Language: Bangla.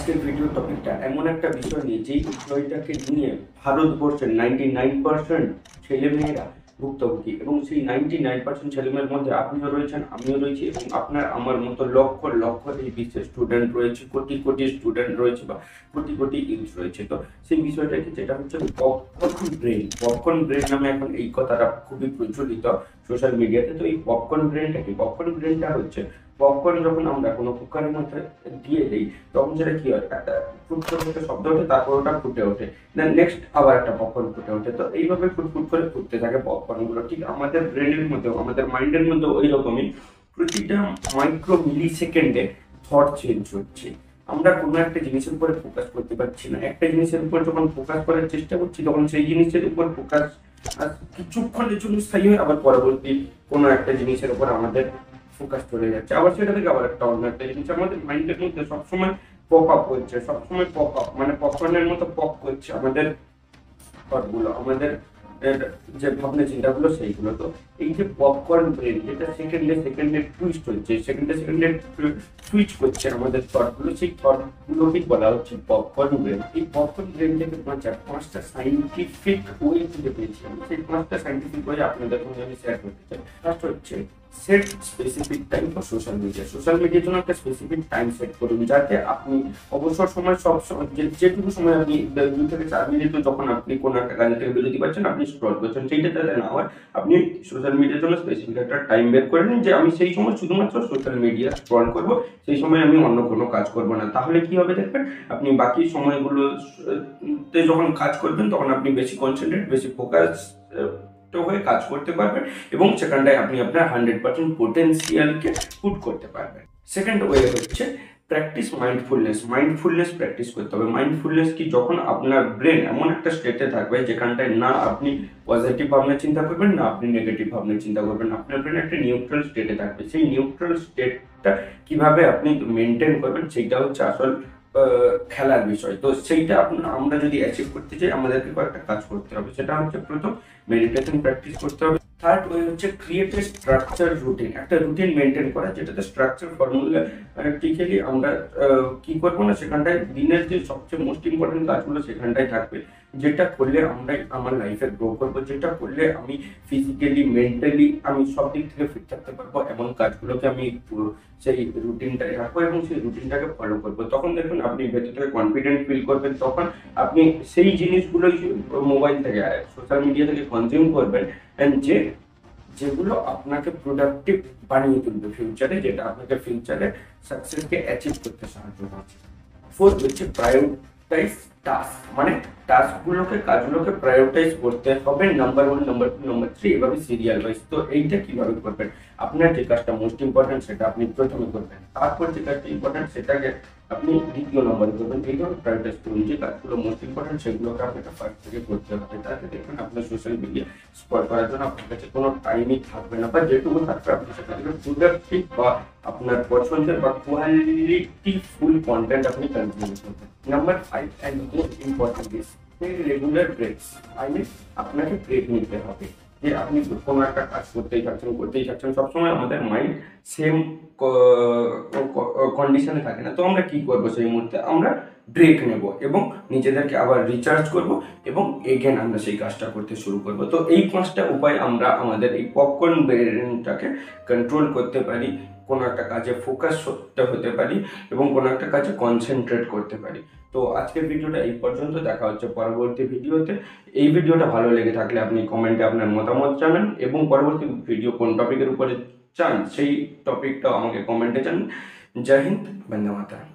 আজকের ভিডিও টপিকটা এমন একটা বিষয় নিয়ে যেই বিষয়টাকে নিয়ে ভারতবর্ষের 99% ছেলেমেয়েরা ভুক্তভোগী এবং সেই 99% ছেলেমেয়ের মধ্যে আপনিও রয়েছেন, আমিও রয়েছি এবং আপনার আমার মতো লক্ষ লক্ষ এই বিশ্বের স্টুডেন্ট রয়েছে, কোটি কোটি স্টুডেন্ট রয়েছে বা কোটি কোটি ইউথ রয়েছে। তো সেই বিষয়টাকে যেটা হচ্ছে পপকর্ন ব্রেন নামে এখন এই কথাটা খুবই প্রচলিত সোশ্যাল মিডিয়াতে। তো এই পপকর্ন ব্রেনটা কি? পপকর্ন ব্রেনটা হচ্ছে পপকর্ন যখন আমরা কোনো কুকারের মধ্যে দিয়ে দিই তখন সেটা কি হয়, একটা ফুটফুট একটা শব্দ ওঠে, তারপর ওটা ফুটে ওঠে, দেন নেক্সট আবার একটা পপকর্ন ফুটে ওঠে। তো এইভাবে ফুটফুট করে ফুটতে থাকে পপকর্ন গুলো। ঠিক আমাদের ব্রেনের মধ্যেও, আমাদের মাইন্ডের মধ্যেও ওই রকমই প্রতিটা মাইক্রো মিলি সেকেন্ডে থট চেঞ্জ হচ্ছে। আমরা কোনো একটা জিনিসের উপরে ফোকাস করতে পারছি না, একটা জিনিসের উপর যখন ফোকাস করার চেষ্টা করছি তখন সেই জিনিসের উপর ফোকাস কিছুক্ষণের জন্য স্থায়ী হয়, আবার পরবর্তী কোনো একটা জিনিসের উপর আমাদের ফোকাস চলে যাচ্ছে, আবার সেটা থেকে আবার একটা অন্য একটা জিনিস আমাদের মাইন্ডের মধ্যে সবসময় পপ আপ হচ্ছে, সবসময় পপ আপ মানে পপকর্নের মতো পপ করছে আমাদের থটগুলো, আমাদের যে ভাবনা চিন্তাগুলো সেইগুলো। তো এই যে পপকর্ন ব্রেন যেটা সেকেন্ডে সেকেন্ডে টুইস্ট হচ্ছে, সেকেন্ডে সেকেন্ডে সুইচ করছে আমাদের থটগুলো, সেই থটগুলোকেই বলা হচ্ছে পপকর্ন ব্রেন। এই পপকর্ন ব্রেন থেকে বাঁচার 5টা সাইন্টিফিক ওয়ে খুঁজে পেয়েছি আমি। সেই 5টা সাইন্টিফিক ওয়ে আপনাদের সঙ্গে আমি শেয়ার করতে চাই। ফার্স্ট হচ্ছে set specific time for social media. Social মিডিয়ার জন্য একটা স্পেসিফিক টাইম সেট করুন, যাতে আপনি অবসর সময় সব সময় যেটুকু সময় আপনি 2 থেকে 4 মিনিট যখন আপনি কোনো একটা কাজ থেকে বিরতি পাচ্ছেন, আপনি স্ক্রল করছেন, সেইটা যাতে না হয় আপনি সোশ্যাল মিডিয়ার জন্য স্পেসিফিক একটা টাইম বের করে নিন যে আমি সেই সময় শুধুমাত্র সোশ্যাল মিডিয়া স্ক্রল করব, সেই সময় আমি অন্য কোনো কাজ করব না। তাহলে কি হবে দেখবেন, আপনি বাকি সময়গুলোতে যখন কাজ করবেন তখন আপনি বেশি কনসেন্ট্রেট, বেশি ফোকাস হয়ে কাজ করতে পারবেন এবং সেখানটায় আপনি আপনার 100% পোটেনশিয়ালকে পুট করতে পারবেন। সেকেন্ড ওয়ে হচ্ছে প্র্যাকটিস মাইন্ডফুলনেস প্র্যাকটিস করতে হবে। মাইন্ডফুলনেস কি? যখন আপনার ব্রেন এমন একটা স্টেটে থাকবে যেখানটায় না আপনি পজিটিভ ভাবনা চিন্তা করবেন, না আপনি নেগেটিভ ভাবনা চিন্তা করবেন, আপনার ব্রেন একটা নিউট্রাল স্টেটে থাকবে। সেই নিউট্রাল স্টেটটা কিভাবে আপনি মেনটেন করবেন সেইটা হচ্ছে আসল খেলার বিষয়। তো সেইটা আমরা যদি অ্যাচিভ করতে চাই আমাদেরকে কয়েকটা কাজ করতে হবে। সেটা হচ্ছে প্রথম মেডিটেশন প্র্যাকটিস করতে হবে। থার্ড ওয়ে হচ্ছে ক্রিয়েট এ স্ট্রাকচার রুটিন, একটা রুটিন মেনটেন করা যেটাতে স্ট্রাকচার ফর্মুলা টিকেলি আমরা কি করবো না, সেখানটায় দিনের যে সবচেয়ে মোস্ট ইম্পর্টেন্ট কাজগুলো সেখানটায় থাকবে, যেটা করলে আমরা আমার লাইফে গ্রো করবো, যেটা করলে আমি ফিজিক্যালি মেন্টালি আমি সব দিক থেকে ফিট থাকতে পারবো, এমন কাজগুলোকে আমি সেই রুটিনটায় রাখবো এবং সেই রুটিনটাকে ফলো করবো। তখন দেখুন আপনি ভেতর থেকে কনফিডেন্ট ফিল করবেন, তখন আপনি সেই জিনিসগুলোই মোবাইল থেকে সোশ্যাল মিডিয়া থেকে কনজিউম করবেন যেগুলো আপনাকে প্রোডাক্টিভ বানিয়ে তুলবে ফিউচারে, যেটা আপনাকে ফিউচারে সাকসেসকে অ্যাচিভ করতে সাহায্য করছে। ফোর্থ হচ্ছে প্রায়োরিটাইজ টাস্ক, মানে টাস্কগুলোকে, কাজগুলোকে প্রায়োরিটাইজ করতে হবে, নাম্বার 1, নাম্বার 2, নাম্বার 3 এভাবে সিরিয়াল ওয়াইজ। তো এইটা কিভাবে করবেন, আপনার যে কাজটা মোস্ট ইম্পর্টেন্ট সেটা আপনি প্রথমে করবেন, তারপর যে কাজটা ইম্পর্টেন্ট সেটাকে আপনি দ্বিতীয় নম্বরে করবেন। এইভাবে প্রায়োরিটাইজ করুন, যে কাজগুলো মোস্ট ইম্পর্টেন্ট সেগুলোকে আপনাকে ফার্স্ট থেকে করতে হবে। তাতে দেখবেন আপনার সোশ্যাল মিডিয়া স্ক্রল করার জন্য আপনার কাছে কোনো টাইমই থাকবে না, বা যেটুকু থাকবে আপনি সেখান থেকে প্রোডাক্টিভ বা আপনার পছন্দের বা কোয়ালিটি ফুল কন্টেন্ট আপনি কনজিউম করবেন। Number 5 and most important is regular ব্রেকস। আপনাকে ব্রেক নিতে হবে, যে আপনি কোনো একটা কাজ করতেই থাকছেন সবসময় আমাদের মাইন্ড সেম কন্ডিশনে থাকে না। তো আমরা কি করবো, সেই মুহূর্তে আমরা ব্রেক নেব এবং নিজেদেরকে আবার রিচার্জ করব এবং এগেন আমরা সেই কাজটা করতে শুরু করব। তো এই 5টা উপায় আমরা আমাদের এই পপকর্ন ব্রেনটাকে কন্ট্রোল করতে পারি, কোনো একটা কাজে ফোকাস হতে পারি এবং কোনো একটা কাজে কনসেন্ট্রেট করতে পারি। তো আজকের ভিডিওটা এই পর্যন্ত, দেখা হচ্ছে পরবর্তী ভিডিওতে। এই ভিডিওটা ভালো লেগে থাকলে আপনি কমেন্টে আপনার মতামত জানান এবং পরবর্তী ভিডিও কোন টপিকের উপরে চান সেই টপিকটাও আমাকে কমেন্টে জানান। জয় হিন্দ, বন্দে মাতরম।